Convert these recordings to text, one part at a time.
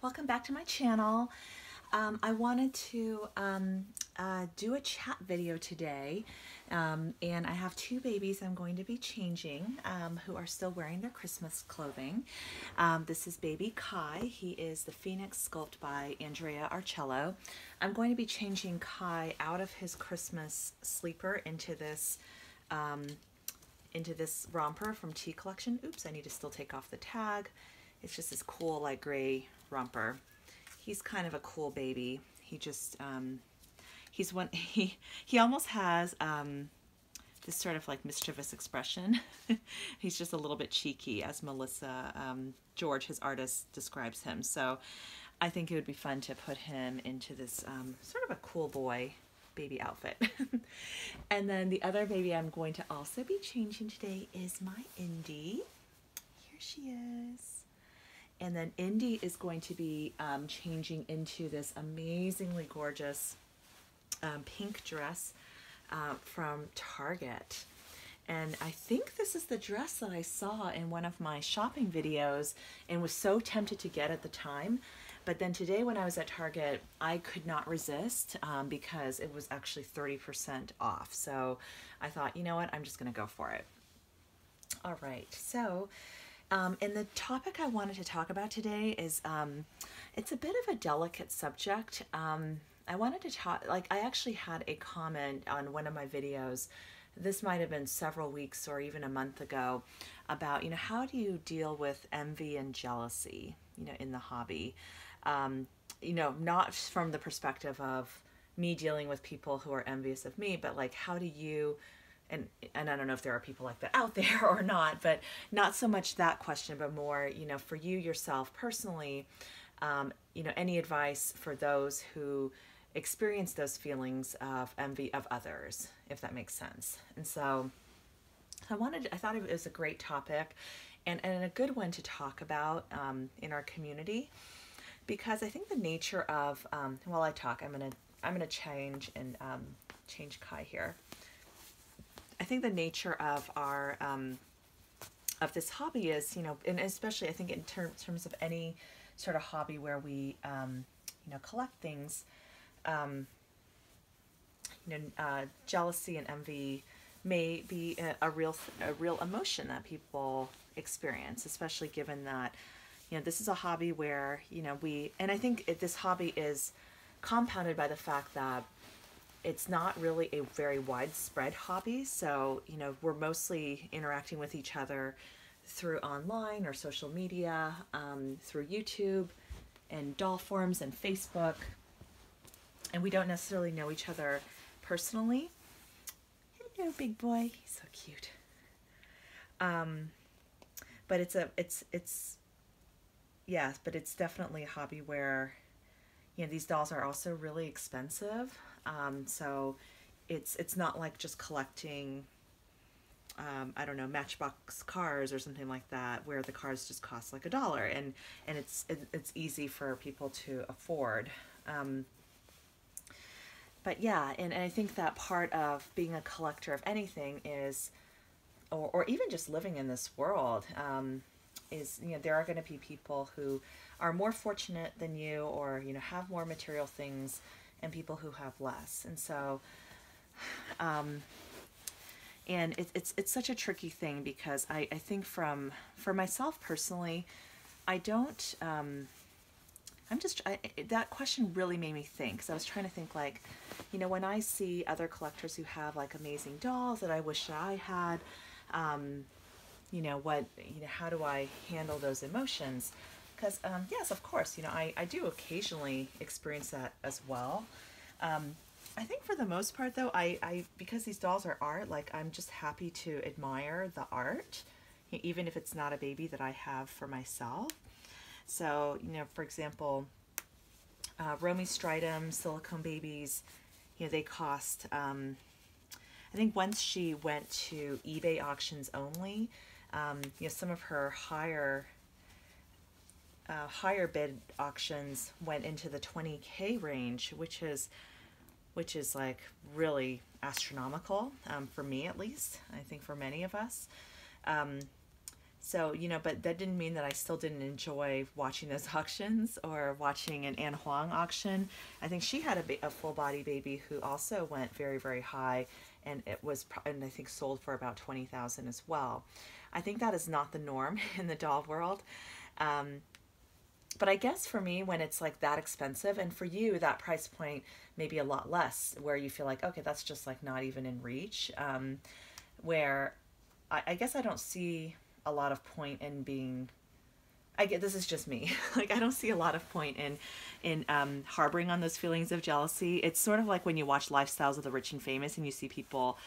Welcome back to my channel. I wanted to do a chat video today, and I have two babies I'm going to be changing who are still wearing their Christmas clothing. This is baby Kai. He is the Phoenix Sculpt by Andrea Arcello. I'm going to be changing Kai out of his Christmas sleeper into this romper from Tea Collection. Oops, I need to still take off the tag. It's just this cool light gray romper. He's kind of a cool baby. He just he almost has this sort of like mischievous expression. He's just a little bit cheeky, as Melissa George, his artist, describes him. So I think it would be fun to put him into this sort of a cool boy baby outfit. And then the other baby I'm going to also be changing today is my Indy. Here she is. And then Indy is going to be changing into this amazingly gorgeous pink dress from Target. And I think this is the dress that I saw in one of my shopping videos and was so tempted to get at the time. But then today when I was at Target, I could not resist because it was actually 30% off. So I thought, you know what, I'm just gonna go for it. All right, so and the topic I wanted to talk about today is, it's a bit of a delicate subject. I wanted to talk, I actually had a comment on one of my videos, this might have been several weeks or even a month ago, about, how do you deal with envy and jealousy, in the hobby? Not from the perspective of me dealing with people who are envious of me, but like, how do you, and I don't know if there are people like that out there or not, but not so much that question, but more, for you yourself personally, any advice for those who experience those feelings of envy of others, if that makes sense. And so I thought it was a great topic and a good one to talk about in our community, because I think the nature of, while I talk, I'm gonna change and change Kai here. I think the nature of our of this hobby is, and especially I think in terms of any sort of hobby where we collect things, jealousy and envy may be a real emotion that people experience, especially given that this is a hobby where and I think this hobby is compounded by the fact that it's not really a very widespread hobby. So, we're mostly interacting with each other through online or social media, through YouTube and doll forums and Facebook. And we don't necessarily know each other personally. Hello, big boy. He's so cute. But it's definitely a hobby where, these dolls are also really expensive. So it's not like just collecting, I don't know, Matchbox cars or something like that, where the cars just cost like $1 and it's easy for people to afford. But yeah, and I think that part of being a collector of anything is, or even just living in this world, is, there are going to be people who are more fortunate than you, or, have more material things, and people who have less. And so, and it's such a tricky thing, because I think for myself personally, I don't, that question really made me think. So I was trying to think, like, when I see other collectors who have like amazing dolls that I wish that I had, how do I handle those emotions? Because, yes, of course, I do occasionally experience that as well. I think for the most part, though, because these dolls are art, like, I'm just happy to admire the art, even if it's not a baby that I have for myself. So, for example, Romy Stridham silicone babies, they cost, I think once she went to eBay auctions only, some of her higher bid auctions went into the 20K range, which is like really astronomical, for me at least. I think for many of us. So, you know, but that didn't mean that I still didn't enjoy watching those auctions or watching an Anne Huang auction. I think she had a full body baby who also went very, very high, and it was, and I think sold for about 20,000 as well. I think that is not the norm in the doll world. But I guess for me, when it's like that expensive, and for you, that price point may be a lot less, where you feel like, okay, that's just like not even in reach. Where I guess I don't see a lot of point in being, I get, this is just me. Like, I don't see a lot of point in harboring on those feelings of jealousy. It's sort of like when you watch Lifestyles of the Rich and Famous and you see people,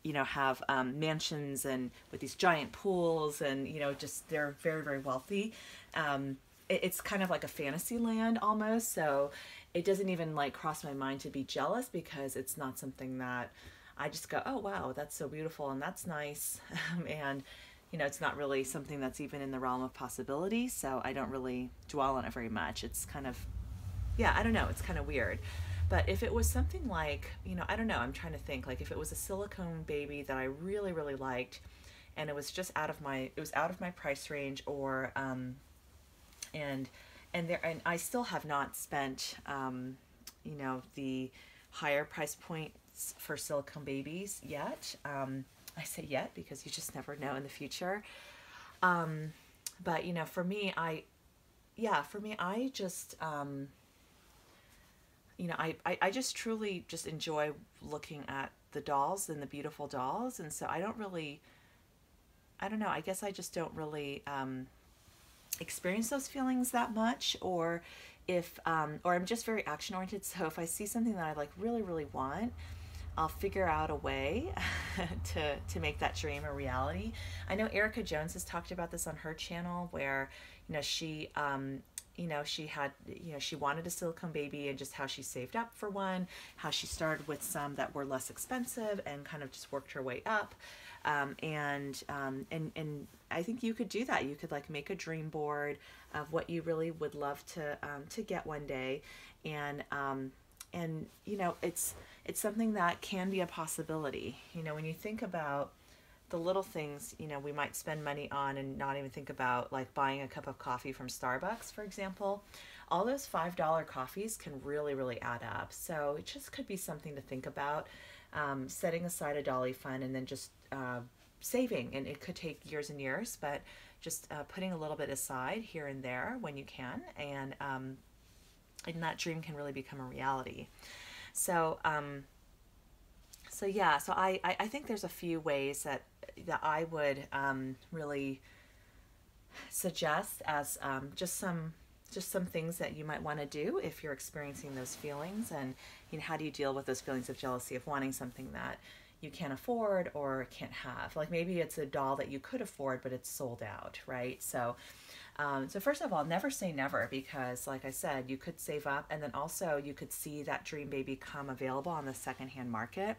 you know, have mansions and with these giant pools, and, you know, just they're very, very wealthy. It's kind of like a fantasy land almost. So it doesn't even like cross my mind to be jealous, because it's not something that I just go, oh, wow, that's so beautiful and that's nice. And, you know, it's not really something that's even in the realm of possibility. So I don't really dwell on it very much. It's kind of, yeah, I don't know. It's kind of weird. But if it was something like, you know, I don't know, I'm trying to think, like if it was a silicone baby that I really, really liked, and it was just out of my price range, or, and I still have not spent, you know, the higher price points for silicone babies yet. I say yet because you just never know in the future. But, you know, for me, I just, you know, I just truly just enjoy looking at the dolls and the beautiful dolls. And so I don't know, I guess I just don't really, experience those feelings that much, or if or I'm just very action oriented. So if I see something that I like really, really want, I'll figure out a way to make that dream a reality. I know Erica Jones has talked about this on her channel, where, you know, she had, you know, she wanted a silicone baby, and just how she saved up for one, how she started with some that were less expensive and kind of just worked her way up. And I think you could do that. You could like make a dream board of what you really would love to get one day. And you know, it's something that can be a possibility. You know, when you think about the little things, you know, we might spend money on and not even think about, like buying a cup of coffee from Starbucks, for example. All those $5 coffees can really, really add up. So it just could be something to think about, setting aside a dolly fund, and then just saving. And it could take years and years, but just putting a little bit aside here and there when you can, and that dream can really become a reality. So, so yeah, so I think there's a few ways that I would really suggest as just some things that you might want to do if you're experiencing those feelings. And, you know, how do you deal with those feelings of jealousy of wanting something that you can't afford or can't have? Like maybe it's a doll that you could afford, but it's sold out, right? So so first of all, never say never, because like I said, you could save up, and then also you could see that dream baby come available on the secondhand market.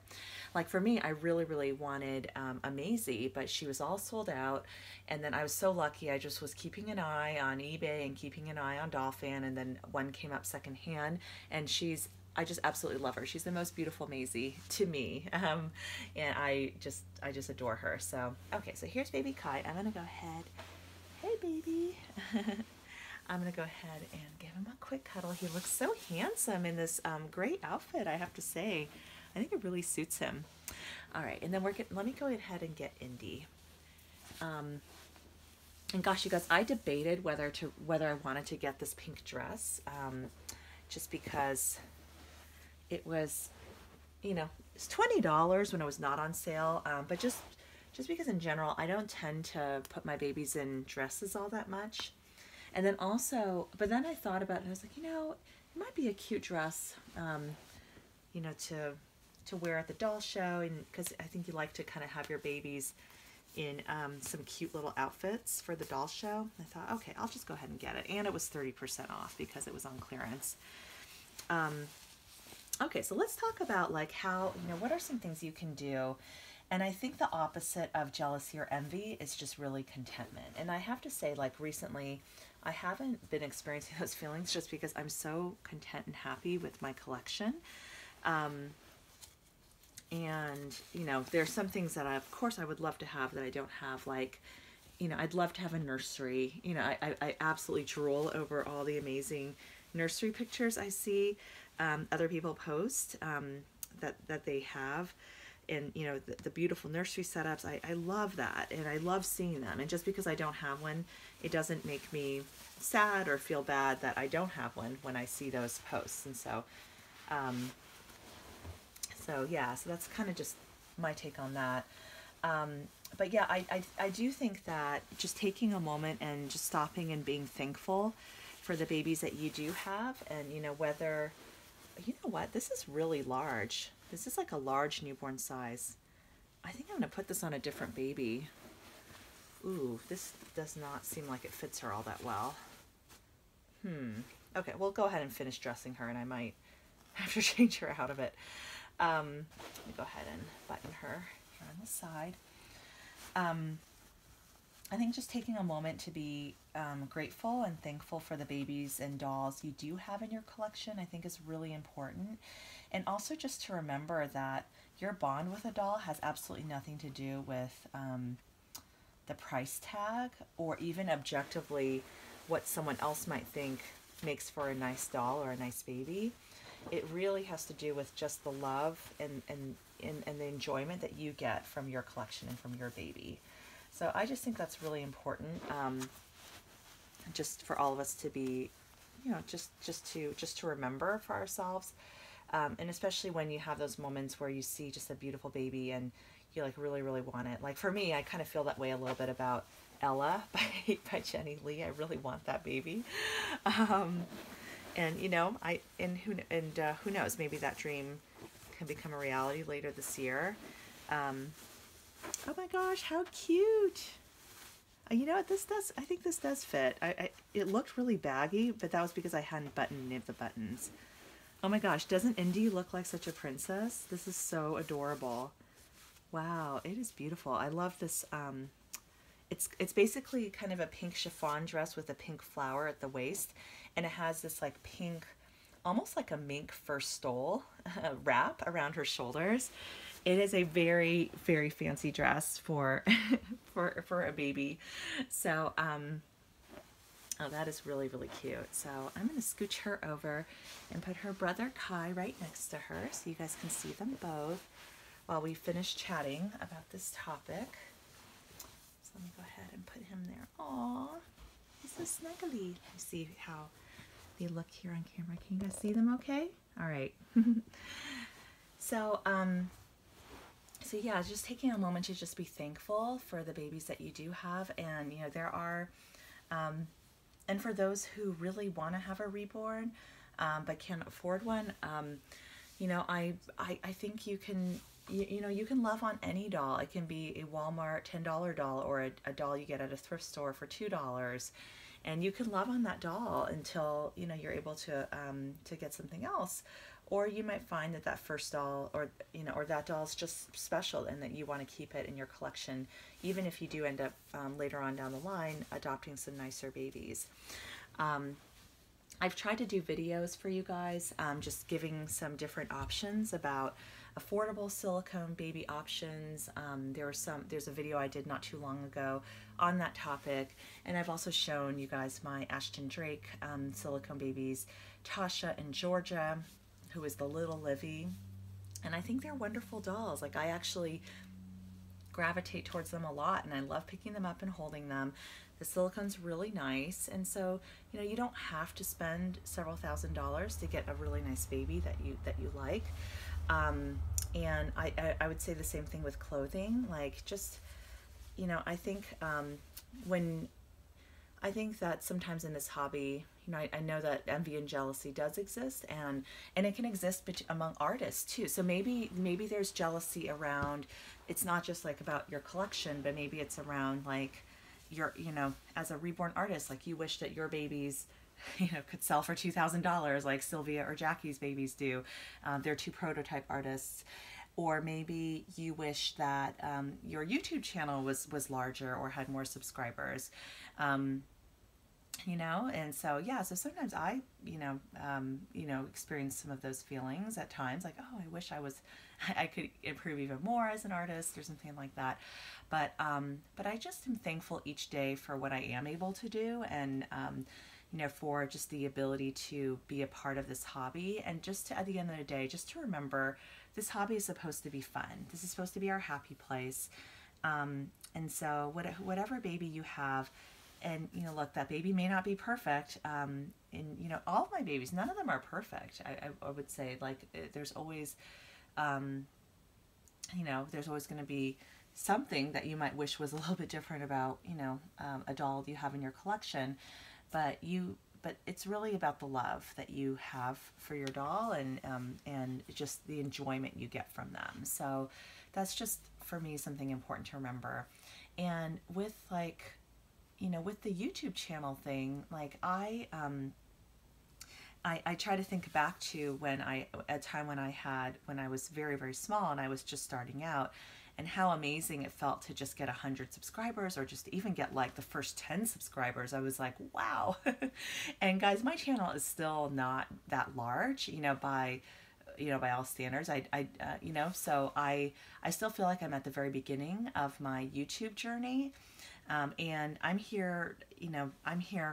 Like for me, I really, really wanted a Maisie, but she was all sold out. And then I was so lucky, I just was keeping an eye on eBay and keeping an eye on Dolphin, and then one came up secondhand, and I just absolutely love her. She's the most beautiful Maisie to me. And I just adore her. So, okay, so here's baby Kai. I'm gonna go ahead. Hey, baby. I'm going to go ahead and give him a quick cuddle. He looks so handsome in this great outfit, I have to say. I think it really suits him. All right, and then let me go ahead and get Indy. And gosh, you guys, I debated whether I wanted to get this pink dress, just because it was, you know, it's $20 when it was not on sale, but just because in general, I don't tend to put my babies in dresses all that much. And then also, but then I thought about it, and I was like, you know, it might be a cute dress, you know, to wear at the doll show, and because I think you like to kind of have your babies in some cute little outfits for the doll show. I thought, okay, I'll just go ahead and get it. And it was 30% off because it was on clearance. Okay, so let's talk about like how, you know, what are some things you can do. And I think the opposite of jealousy or envy is just really contentment. And I have to say, like recently, I haven't been experiencing those feelings just because I'm so content and happy with my collection. And, you know, there's some things that of course I would love to have that I don't have, like, you know, I'd love to have a nursery. You know, I absolutely drool over all the amazing nursery pictures I see other people post that they have. And, you know, the beautiful nursery setups, I love that. And I love seeing them. And just because I don't have one, it doesn't make me sad or feel bad that I don't have one when I see those posts. And so, yeah, so that's kind of just my take on that. But yeah, I do think that just taking a moment and just stopping and being thankful for the babies that you do have, and, you know, whether, you know what, this is really large. This is like a large newborn size. I think I'm going to put this on a different baby. Ooh, this does not seem like it fits her all that well. Okay, we'll go ahead and finish dressing her, and I might have to change her out of it. Let me go ahead and button her here on the side. I think just taking a moment to be grateful and thankful for the babies and dolls you do have in your collection, I think is really important. And also just to remember that your bond with a doll has absolutely nothing to do with the price tag, or even objectively what someone else might think makes for a nice doll or a nice baby. It really has to do with just the love and the enjoyment that you get from your collection and from your baby. So I just think that's really important, just for all of us to be, you know, just to remember for ourselves, and especially when you have those moments where you see just a beautiful baby and you like really want it. Like for me, I kind of feel that way a little bit about Ella by Jenny Lee. I really want that baby, and you know, who knows, maybe that dream can become a reality later this year. Oh my gosh, how cute! You know what, I think this does fit. It looked really baggy, but that was because I hadn't buttoned any of the buttons. Oh my gosh, doesn't Indy look like such a princess? This is so adorable. Wow, it is beautiful. I love this. It's basically kind of a pink chiffon dress with a pink flower at the waist, and it has this like pink, almost like a mink fur stole wrap around her shoulders. It is a very fancy dress for for a baby. So oh, that is really cute. So I'm going to scooch her over and put her brother Kai right next to her so you guys can see them both while we finish chatting about this topic. So let me go ahead and put him there. Aww, he's so snuggly. Let me see how they look here on camera. Can you guys see them okay? All right. So so yeah, just taking a moment to just be thankful for the babies that you do have. And, you know, there are, and for those who really want to have a reborn, but can't afford one, you know, I think you can, you know, you can love on any doll. It can be a Walmart $10 doll, or a doll you get at a thrift store for $2. And you can love on that doll until, you know, you're able to get something else. Or you might find that that first doll, or, you know, or that doll is just special and that you want to keep it in your collection, even if you do end up later on down the line adopting some nicer babies. I've tried to do videos for you guys, just giving some different options about affordable silicone baby options. There's a video I did not too long ago on that topic, and I've also shown you guys my Ashton Drake silicone babies, Tasha and Georgia, who is the little Livy, and I think they're wonderful dolls. Like, I actually gravitate towards them a lot, and I love picking them up and holding them. The silicone's really nice, and so, you know, you don't have to spend several $1,000s to get a really nice baby that you like. And I would say the same thing with clothing. Like, just, you know, I think I think that sometimes in this hobby, you know, I know that envy and jealousy does exist, and it can exist among artists too. So maybe there's jealousy around, it's not just like about your collection, but maybe it's around like your, you know, as a reborn artist, like you wish that your babies, you know, could sell for $2,000 like Sylvia or Jackie's babies do. They're two prototype artists. Or maybe you wish that your YouTube channel was larger or had more subscribers. you know. And so yeah, so sometimes I experience some of those feelings at times, like, oh, I wish I could improve even more as an artist or something like that. But I just am thankful each day for what I am able to do, and for just the ability to be a part of this hobby, and just to, at the end of the day, just to remember this hobby is supposed to be fun. This is supposed to be our happy place. And so whatever baby you have, and look, that baby may not be perfect. And all of my babies, none of them are perfect. I would say, like, there's always there's always going to be something that you might wish was a little bit different about a doll you have in your collection, but it's really about the love that you have for your doll, and just the enjoyment you get from them. So that's just, for me, something important to remember. And with, like, with the YouTube channel thing, like, I try to think back to a time when I was very, very small and I was just starting out, and how amazing it felt to just get 100 subscribers, or just even get like the first 10 subscribers. I was like, wow. And guys, my channel is still not that large, by all standards. So I still feel like I'm at the very beginning of my YouTube journey. And I'm here,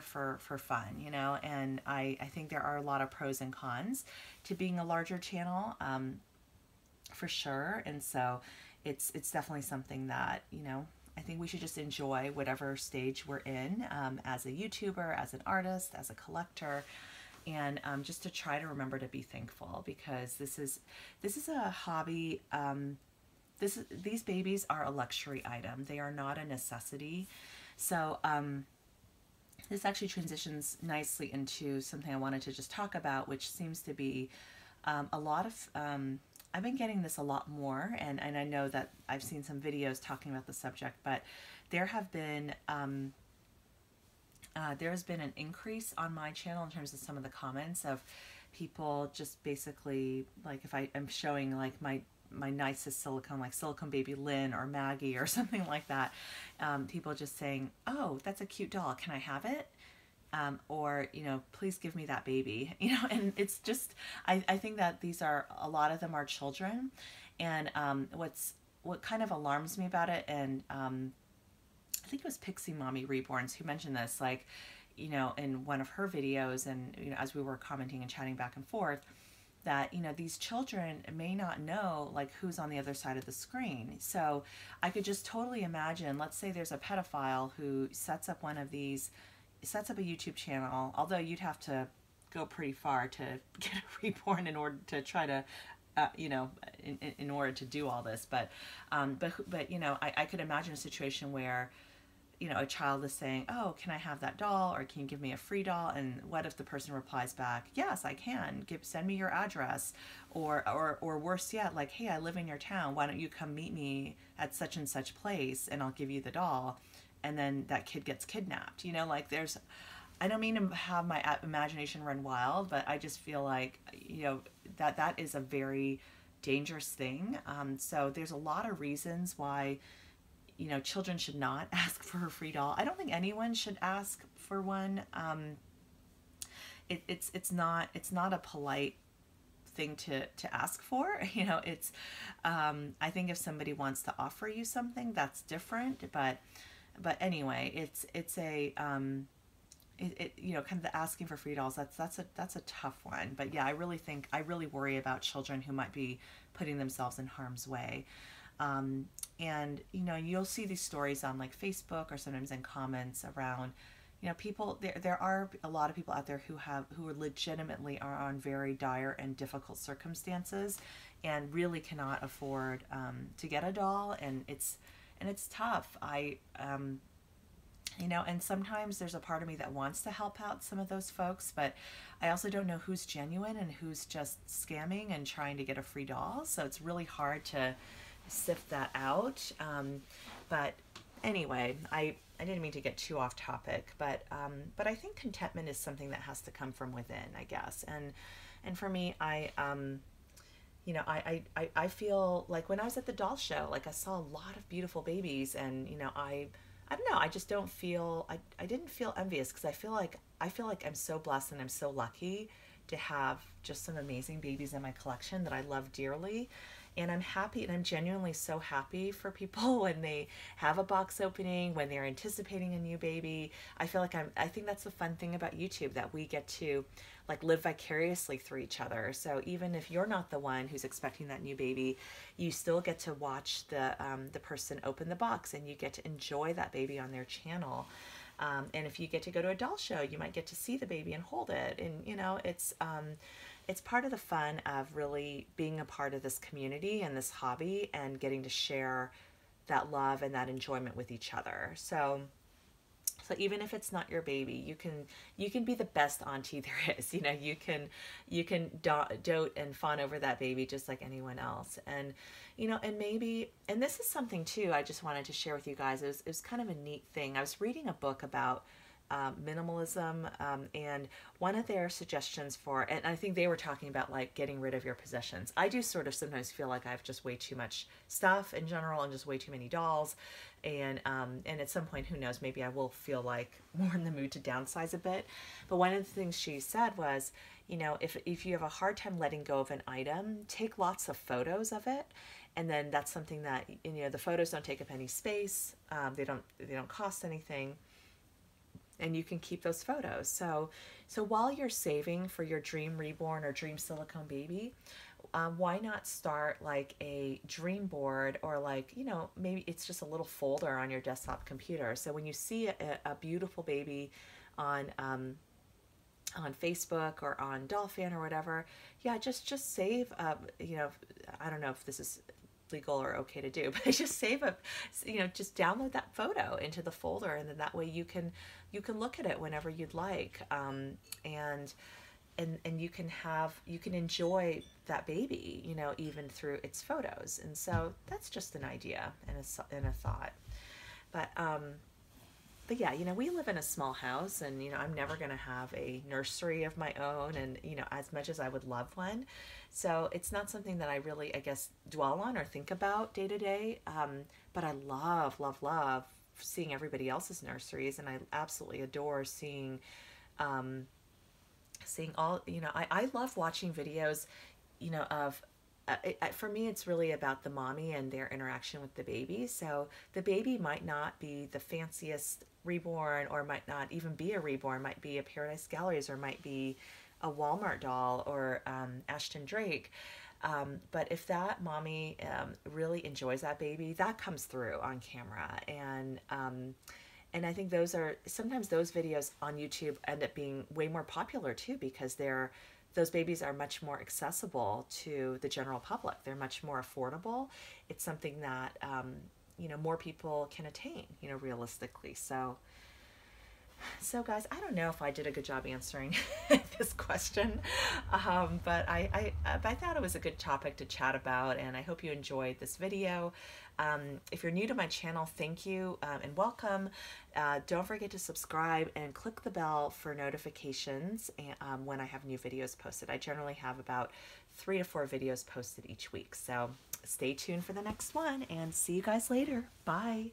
for fun, and I think there are a lot of pros and cons to being a larger channel, for sure. And so it's definitely something that, I think we should just enjoy whatever stage we're in, as a YouTuber, as an artist, as a collector, and just to try to remember to be thankful, because this is a hobby. These babies are a luxury item. They are not a necessity. So this actually transitions nicely into something I wanted to just talk about, which seems to be a lot of, I've been getting this a lot more, and I know that I've seen some videos talking about the subject, but there has been an increase on my channel in terms of some of the comments of people just basically, like, if I'm showing like my nicest silicone, like Silicone Baby Lynn or Maggie or something like that, people just saying, oh, that's a cute doll, can I have it? Or, please give me that baby, and it's just, I think that a lot of them are children. And what kind of alarms me about it, and I think it was Pixie Mommy Reborns who mentioned this, like, in one of her videos, and, as we were commenting and chatting back and forth, that, these children may not know, like, who's on the other side of the screen. So I could just totally imagine, let's say there's a pedophile who sets up a YouTube channel, although you'd have to go pretty far to get a Reborn in order to try to, in order to do all this. But I could imagine a situation where, a child is saying, oh, can I have that doll, or can you give me a free doll? And what if the person replies back, yes, I can, send me your address, or worse yet, like, hey, I live in your town, why don't you come meet me at such and such place, and I'll give you the doll. And then that kid gets kidnapped. Like, I don't mean to have my imagination run wild, but I just feel like, that is a very dangerous thing. So there's a lot of reasons why, children should not ask for a free doll. I don't think anyone should ask for one. It's not a polite thing to ask for. I think if somebody wants to offer you something, that's different. But anyway, it's a kind of the asking for free dolls. That's a tough one. But yeah, I really worry about children who might be putting themselves in harm's way. And you'll see these stories on, like, Facebook, or sometimes in comments around, people, there are a lot of people out there who are legitimately are on very dire and difficult circumstances, and really cannot afford to get a doll, and it's tough. And sometimes there's a part of me that wants to help out some of those folks, but I also don't know who's genuine and who's just scamming and trying to get a free doll. So it's really hard to sift that out. But anyway, I didn't mean to get too off topic, but I think contentment is something that has to come from within, I guess. And for me, I feel like when I was at the doll show, like, I saw a lot of beautiful babies, and I I don't know, I just don't feel, I didn't feel envious because I feel like I'm so blessed and I'm so lucky to have just some amazing babies in my collection that I love dearly. And I'm happy, and I'm genuinely so happy for people when they have a box opening, when they're anticipating a new baby. I feel like I think that's the fun thing about YouTube, that we get to like live vicariously through each other. So even if you're not the one who's expecting that new baby, you still get to watch the person open the box, and you get to enjoy that baby on their channel. And if you get to go to a doll show, you might get to see the baby and hold it. And, you know, it's part of the fun of really being a part of this community and this hobby and getting to share that love and that enjoyment with each other. So even if it's not your baby, you can be the best auntie there is. You know, you can dote and fawn over that baby just like anyone else. And you know, and maybe, and this is something too I just wanted to share with you guys. It was kind of a neat thing. I was reading a book about minimalism, and one of their suggestions for, and I think they were talking about like getting rid of your possessions. I do sort of sometimes feel like I have just way too much stuff in general and just way too many dolls. And at some point, who knows, maybe I will feel like more in the mood to downsize a bit. But one of the things she said was, you know, if you have a hard time letting go of an item, take lots of photos of it. And then that's something that, you know, the photos don't take up any space. They don't cost anything. And you can keep those photos. So while you're saving for your dream reborn or dream silicone baby, why not start like a dream board, or like, you know, maybe it's just a little folder on your desktop computer. So when you see a beautiful baby on Facebook or on Dolphin or whatever, yeah, just save, you know, I don't know if this is legal or okay to do, but just save a, you know, just download that photo into the folder, and then that way you can look at it whenever you'd like, and you can enjoy that baby, you know, even through its photos. And so that's just an idea and a thought. But yeah, you know, we live in a small house, and, you know, I'm never going to have a nursery of my own, and, you know, as much as I would love one. So it's not something that I really, I guess, dwell on or think about day to day. But I love, love, love seeing everybody else's nurseries, and I absolutely adore seeing all, you know, I love watching videos, you know, of, for me, it's really about the mommy and their interaction with the baby. So the baby might not be the fanciest reborn, or might not even be a reborn, might be a Paradise Galleries, or might be a Walmart doll, or Ashton Drake. But if that mommy really enjoys that baby, that comes through on camera. And I think sometimes those videos on YouTube end up being way more popular too, because those babies are much more accessible to the general public. They're much more affordable. It's something that, you know, more people can attain, you know, realistically. So guys, I don't know if I did a good job answering this question, but I thought it was a good topic to chat about, and I hope you enjoyed this video. If you're new to my channel, thank you and welcome. Don't forget to subscribe and click the bell for notifications when I have new videos posted. I generally have about 3 to 4 videos posted each week, so stay tuned for the next one, and see you guys later. Bye.